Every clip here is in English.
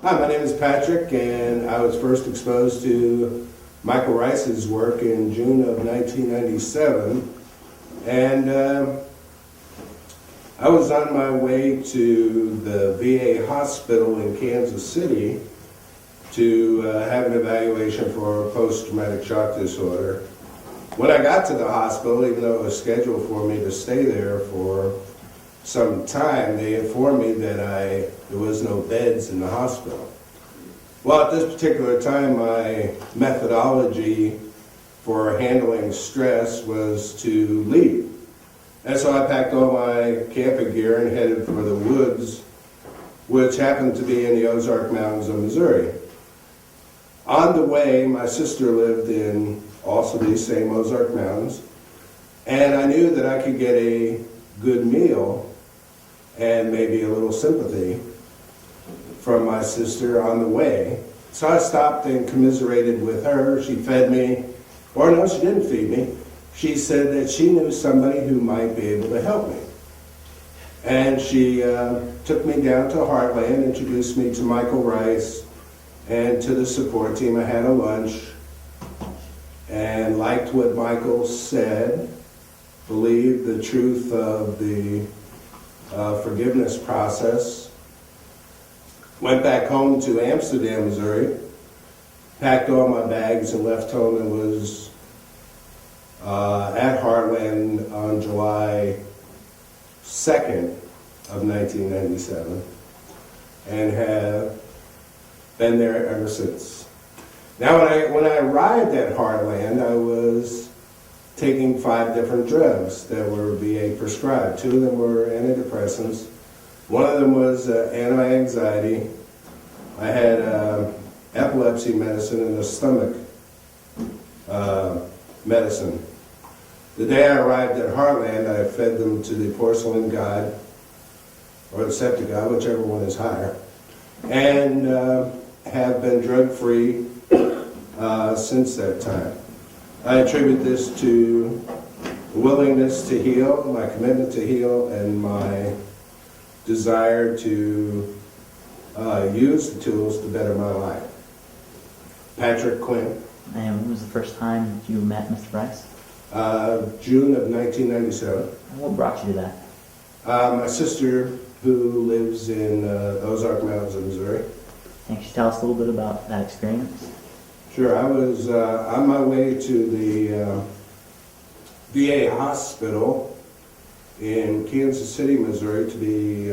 Hi, my name is Patrick, and I was first exposed to Michael Ryce's work in June of 1997. And I was on my way to the VA hospital in Kansas City to have an evaluation for post-traumatic shock disorder. When I got to the hospital, even though it was scheduled for me to stay there for some time, they informed me that there was no beds in the hospital. Well, at this particular time, my methodology for handling stress was to leave. And so I packed all my camping gear and headed for the woods, which happened to be in the Ozark Mountains of Missouri. On the way, my sister lived in also these same Ozark Mountains, and I knew that I could get a good meal and maybe a little sympathy from my sister on the way. So I stopped and commiserated with her. She fed me, or no, she didn't feed me. She said that she knew somebody who might be able to help me. And she took me down to Heartland, introduced me to Michael Ryce and to the support team. I had a lunch and liked what Michael said, believed the truth of the forgiveness process. Went back home to Amsterdam, Missouri, packed all my bags and left home, and was at Heartland on July 2nd of 1997 and have been there ever since. Now, when I arrived at Heartland, I was taking 5 different drugs that were VA prescribed. 2 of them were antidepressants. One of them was anti-anxiety. I had epilepsy medicine and a stomach medicine. The day I arrived at Heartland, I fed them to the porcelain god, or the septic god, whichever one is higher, and have been drug-free since that time. I attribute this to the willingness to heal, my commitment to heal, and my desire to use the tools to better my life. Patrick Quinn. And when was the first time you met Mr. Ryce? June of 1997. What brought you to that? My sister, who lives in Ozark Mountains of Missouri. Can you tell us a little bit about that experience? Sure. I was on my way to the VA hospital in Kansas City, Missouri, to be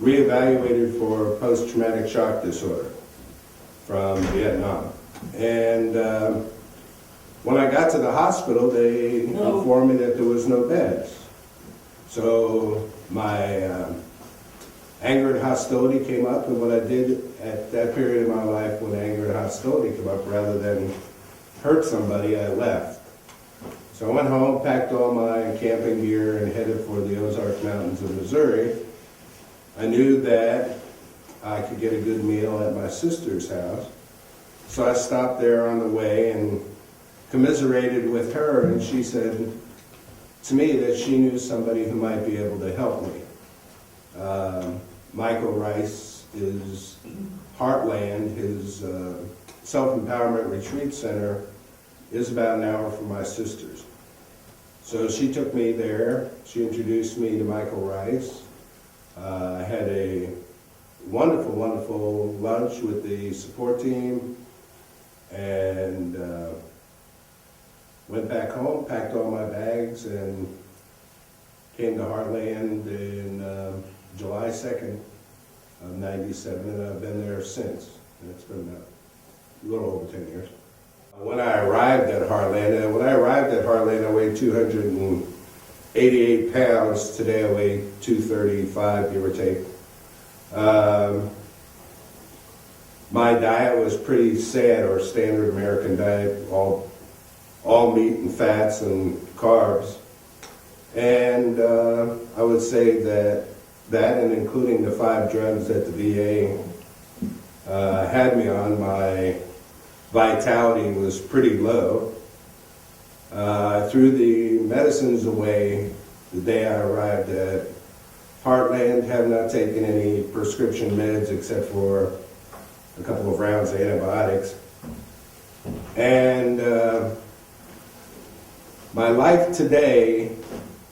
reevaluated for post-traumatic shock disorder from Vietnam. And when I got to the hospital, they informed me that there was no beds. So my anger and hostility came up, and what I did at that period of my life when anger and hostility came up, rather than hurt somebody, I left. So I went home, packed all my camping gear, and headed for the Ozark Mountains of Missouri. I knew that I could get a good meal at my sister's house, so I stopped there on the way and commiserated with her, and she said to me that she knew somebody who might be able to help me. Michael Ryce is Heartland, his self-empowerment retreat center, is about an hour from my sister's. So she took me there. She introduced me to Michael Ryce. I had a wonderful, wonderful lunch with the support team, and went back home, packed all my bags, and came to Heartland in July 2nd of 97, and I've been there since. And it's been a little over 10 years. When I arrived at Heartland, I weighed 288 pounds. Today I weigh 235, give or take. My diet was pretty sad, or standard American diet, all meat and fats and carbs. And I would say that and including the 5 drugs that the VA had me on, my vitality was pretty low. I threw the medicines away the day I arrived at Heartland, have not taken any prescription meds except for a couple of rounds of antibiotics. And my life today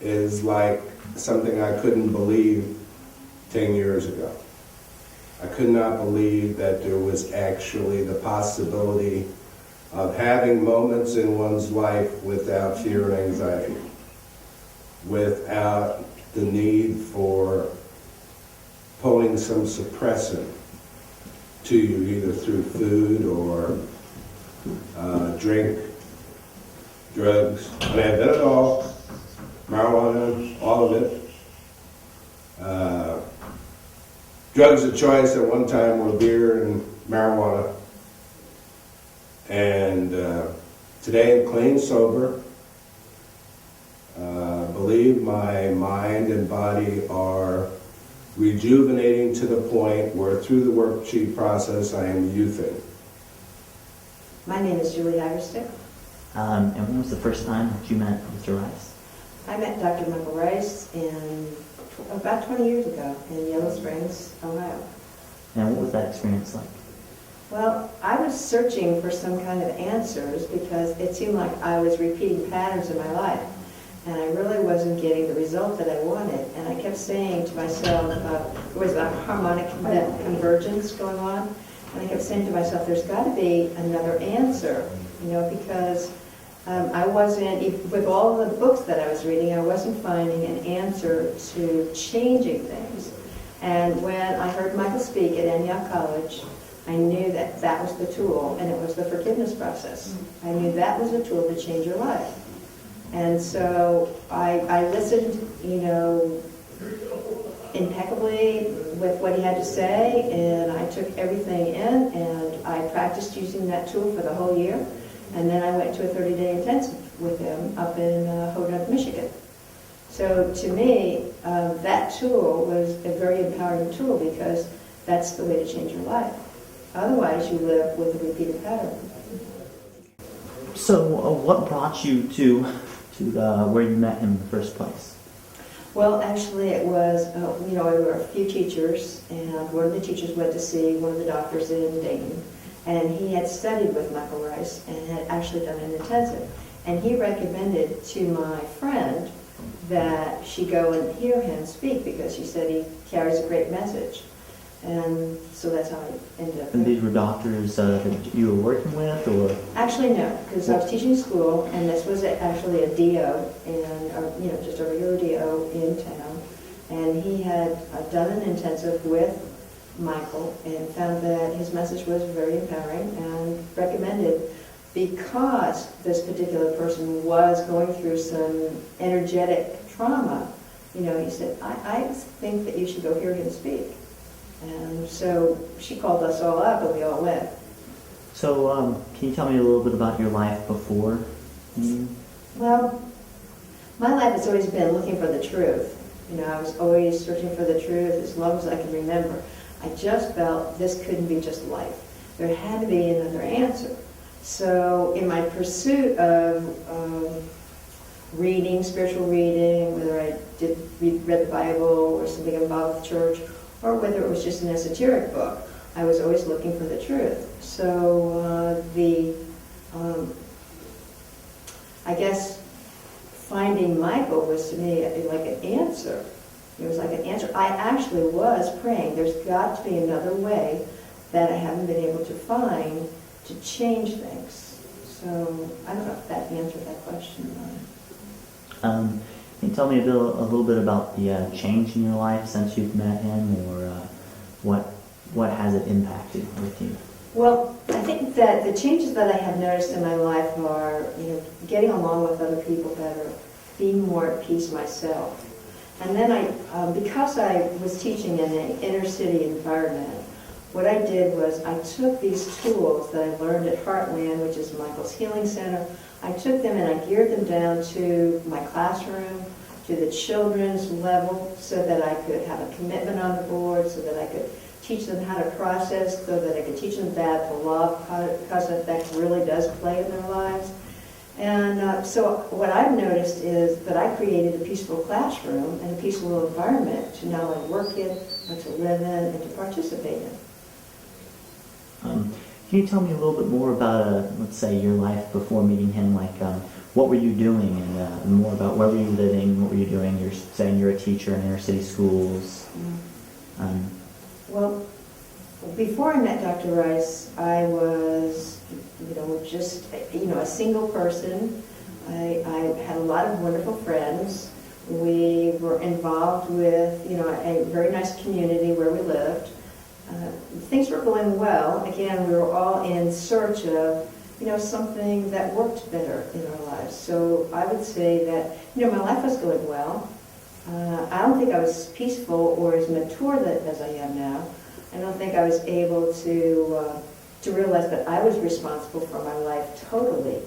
is like something I couldn't believe 10 years ago. I could not believe that there was actually the possibility of having moments in one's life without fear and anxiety, without the need for pulling some suppressant to you, either through food or drink, drugs. And I've done it all, marijuana, all of it. Drugs of choice at one time were beer and marijuana. And today I'm clean, sober. Believe my mind and body are rejuvenating to the point where through the worksheet process I am youthing. My name is Julie Haverstick. And when was the first time that you met Mr. Ryce? I met Dr. Michael Ryce about 20 years ago in Yellow Springs, Ohio. And what was that experience like? Well, I was searching for some kind of answers because it seemed like I was repeating patterns in my life. And I really wasn't getting the result that I wanted. And I kept saying to myself, there was a harmonic convergence going on. And I kept saying to myself, there's got to be another answer, because I wasn't, with all of the books that I was reading, I wasn't finding an answer to changing things. And when I heard Michael speak at Antioch College, I knew that that was the tool, and it was the forgiveness process. I knew that was a tool to change your life. And so I listened, impeccably with what he had to say, and I took everything in, and I practiced using that tool for the whole year. And then I went to a 30-day intensive with him up in Hoden, Michigan. So to me, that tool was a very empowering tool because that's the way to change your life. Otherwise, you live with a repeated pattern. So what brought you to where you met him in the first place? Well, actually, it was, there were a few teachers, and one of the teachers went to see one of the doctors in Dayton, and he had studied with Michael Ryce and had actually done an intensive. And he recommended to my friend that she go and hear him speak because she said he carries a great message. And so that's how I ended up And there. these were doctors that you were working with, or? Actually, no, because I was teaching school, and this was actually a DO, and just a regular DO in town. And he had done an intensive with Michael and found that his message was very empowering and recommended, because this particular person was going through some energetic trauma, he said, I think that you should go hear him speak. And so she called us all up, and we all went. So can you tell me a little bit about your life before? Well, my life has always been looking for the truth. I was always searching for the truth as long as I can remember. I just felt this couldn't be just life. There had to be another answer. So in my pursuit of reading, spiritual reading, whether I read the Bible or something involved with church, or whether it was just an esoteric book, I was always looking for the truth. So I guess finding Michael was to me like an answer. It was like an answer. I actually was praying, there's got to be another way that I haven't been able to find to change things. So I don't know if that answered that question or not. Can you tell me a little bit about the change in your life since you've met him, or what has it impacted with you? Well, I think that the changes that I have noticed in my life are, getting along with other people better, being more at peace myself. And then because I was teaching in an inner city environment, what I did was I took these tools that I learned at Heartland, which is Michael's Healing Center. I took them and I geared them down to my classroom, to the children's level, so that I could have a commitment on the board, so that I could teach them how to process, so that I could teach them that the law of cause and effect really does play in their lives. And so what I've noticed is that I created a peaceful classroom and a peaceful environment to not only work in, but to live in and to participate in. Can you tell me a little bit more about, let's say, your life before meeting him? Like, what were you doing, and more about where were you living? What were you doing? You're saying you're a teacher in inner city schools. Well, before I met Dr. Ryce, I was, just, a single person. I had a lot of wonderful friends. We were involved with, a very nice community where we lived. Things were going well. Again, we were all in search of, something that worked better in our lives. So I would say that, my life was going well. I don't think I was peaceful or as mature as I am now. I don't think I was able to realize that I was responsible for my life totally.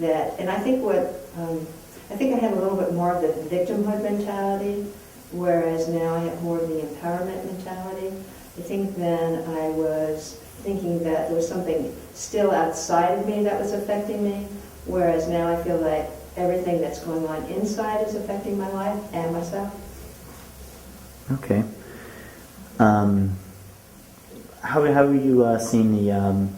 And I think I think I had a little bit more of the victimhood mentality, whereas now I have more of the empowerment mentality. I think then I was thinking that there was something still outside of me that was affecting me, whereas now I feel like everything that's going on inside is affecting my life and myself. Okay. How have you seen the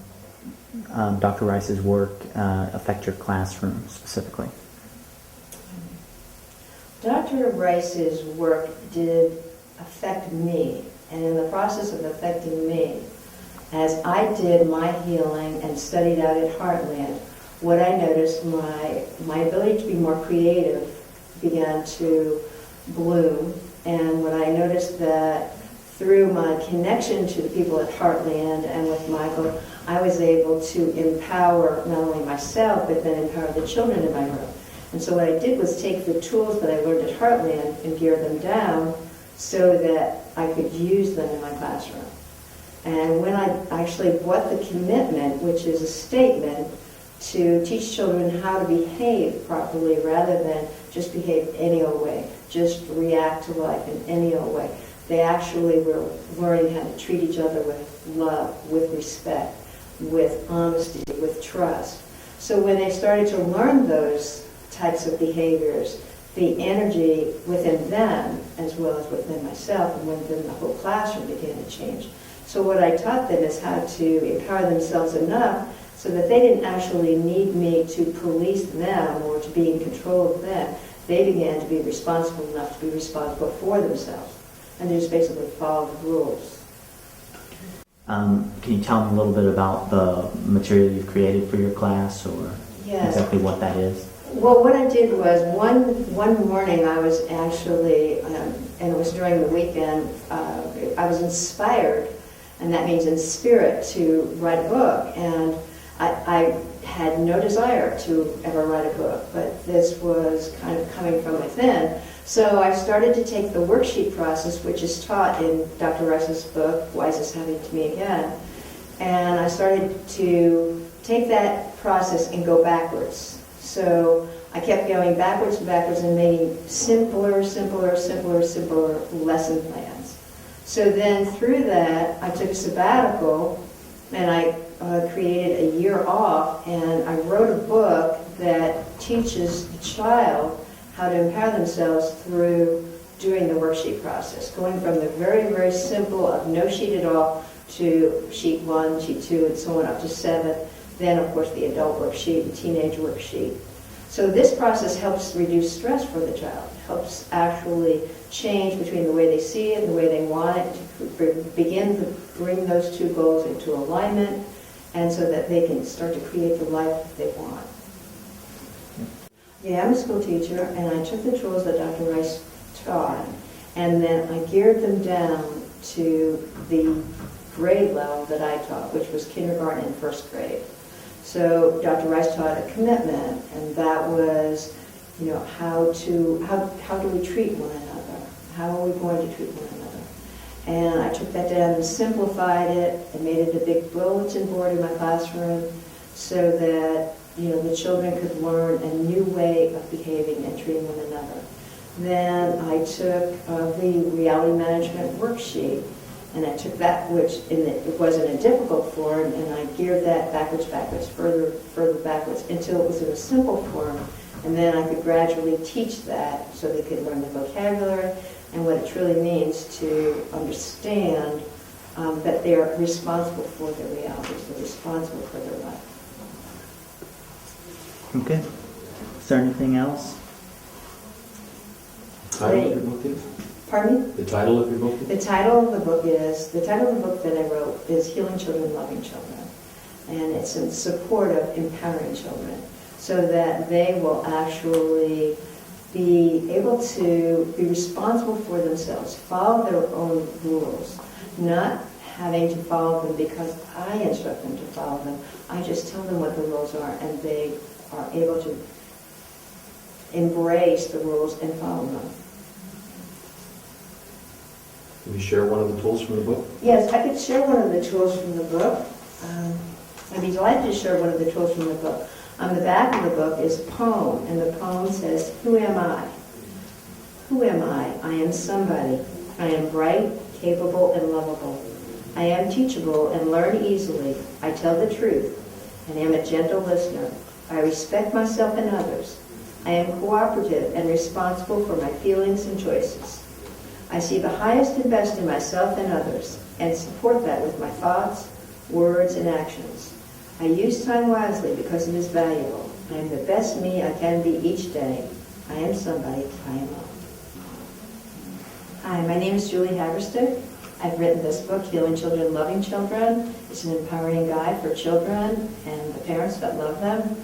Dr. Ryce's work affect your classroom specifically? Dr. Ryce's work did affect me, and in the process of affecting me, as I did my healing and studied out at Heartland, what I noticed, my ability to be more creative began to bloom, and when I noticed that through my connection to the people at Heartland and with Michael, I was able to empower not only myself, but then empower the children in my room. And so what I did was take the tools that I learned at Heartland and gear them down so that I could use them in my classroom. And when I actually bought the commitment, which is a statement to teach children how to behave properly rather than just behave any old way, just react to life in any old way, they actually were learning how to treat each other with love, with respect, with honesty, with trust. So when they started to learn those types of behaviors, the energy within them, as well as within myself and within the whole classroom, began to change. So what I taught them is how to empower themselves enough so that they didn't actually need me to police them or to be in control of them. They began to be responsible enough to be responsible for themselves and to just basically follow the rules. Can you tell me a little bit about the material you've created for your class, or Yes. exactly what that is? Well, what I did was one morning I was actually, and it was during the weekend, I was inspired, and that means in spirit, to write a book. And I had no desire to ever write a book, but this was kind of coming from within. So I started to take the worksheet process, which is taught in Dr. Ryce's book, Wisest Happening to Me Again, and I started to take that process and go backwards. So I kept going backwards and backwards and making simpler lesson plans. So then through that, I took a sabbatical and I created a year off, and I wrote a book that teaches the child how to empower themselves through doing the worksheet process, going from the very, very simple of no sheet at all to sheet 1, sheet 2, and so on up to 7. Then, of course, the adult worksheet, the teenage worksheet. So this process helps reduce stress for the child, helps actually change between the way they see it and the way they want it, to begin to bring those two goals into alignment, and so that they can start to create the life that they want. Yeah, I'm a school teacher, and I took the tools that Dr. Ryce taught, and then I geared them down to the grade level that I taught, which was kindergarten and first grade. So Dr. Ryce taught a commitment, and that was, how do we treat one another? How are we going to treat one another? And I took that down and simplified it and made it a big bulletin board in my classroom so that, the children could learn a new way of behaving and treating one another. Then I took the reality management worksheet And I took that, which it wasn't a difficult form, and I geared that backwards, further backwards, until it was in a simple form. And then I could gradually teach that so they could learn the vocabulary and what it truly means to understand that they are responsible for their realities, they're responsible for their life. Okay. Is there anything else? Title of your book is? Pardon me? The title of your book is? The title of the book that I wrote is Healing Children, Loving Children. And it's in support of empowering children so that they will actually be able to be responsible for themselves, follow their own rules, not having to follow them because I instruct them to follow them. I just tell them what the rules are, and they are able to embrace the rules and follow them. Can you share one of the tools from the book? Yes, I could share one of the tools from the book. I'd be delighted to share one of the tools from the book. On the back of the book is a poem, and the poem says, "Who am I? Who am I? I am somebody. I am bright, capable, and lovable. I am teachable and learn easily. I tell the truth and am a gentle listener. I respect myself and others. I am cooperative and responsible for my feelings and choices. I see the highest and best in myself and others and support that with my thoughts, words, and actions. I use time wisely because it is valuable. I am the best me I can be each day. I am somebody. I am loved." Hi, my name is Julie Haverstick. I've written this book, Healing Children, Loving Children. It's an empowering guide for children and the parents that love them.